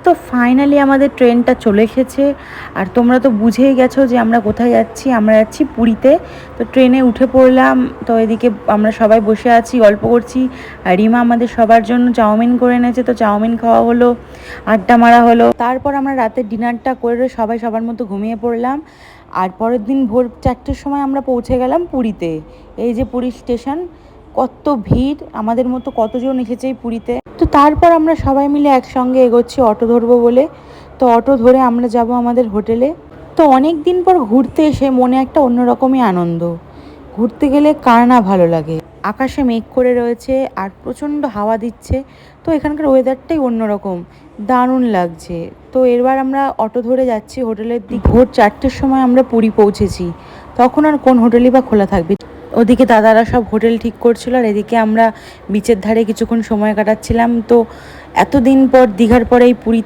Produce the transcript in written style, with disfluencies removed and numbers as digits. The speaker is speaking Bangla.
তো ফাইনালি আমাদের ট্রেনটা চলে এসেছে। আর তোমরা তো বুঝেই গেছো যে আমরা কোথায় যাচ্ছি। আমরা যাচ্ছি পুরীতে। তো ট্রেনে উঠে পড়লাম। তো এদিকে আমরা সবাই বসে আছি, গল্প করছি। আর রিমা আমাদের সবার জন্য চাউমিন করে এনেছে, তো চাউমিন খাওয়া হলো, আড্ডা মারা হলো। তারপর আমরা রাতের ডিনারটা করে সবাই সবার মতো ঘুমিয়ে পড়লাম। আর পরের দিন ভোর 4টের সময় আমরা পৌঁছে গেলাম পুরীতে। এই যে পুরী স্টেশন, কত ভিড়, আমাদের মতো কতজন এসেছে এই পুরীতে। তো তারপর আমরা সবাই মিলে একসঙ্গে এগোচ্ছি অটো ধরবো বলে। তো অটো ধরে আমরা যাব আমাদের হোটেলে। তো অনেক দিন পর ঘুরতে এসে মনে একটা অন্যরকমই আনন্দ। ঘুরতে গেলে কার না ভালো লাগে। আকাশে মেঘ করে রয়েছে আর প্রচণ্ড হাওয়া দিচ্ছে। তো এখানকার ওয়েদারটাই অন্যরকম, দারুণ লাগছে। তো এবার আমরা অটো ধরে যাচ্ছি হোটেলের দিকে। ভোর 4টের সময় আমরা পুরী পৌঁছেছি। তখন আর কোন হোটেলই বা খোলা থাকবে। ওদিকে দাদারা সব হোটেল ঠিক করছিল, আর এদিকে আমরা বিচের ধারে কিছুক্ষণ সময় কাটাচ্ছিলাম। তো এতদিন পর, দীঘার পরে এই পুরীতে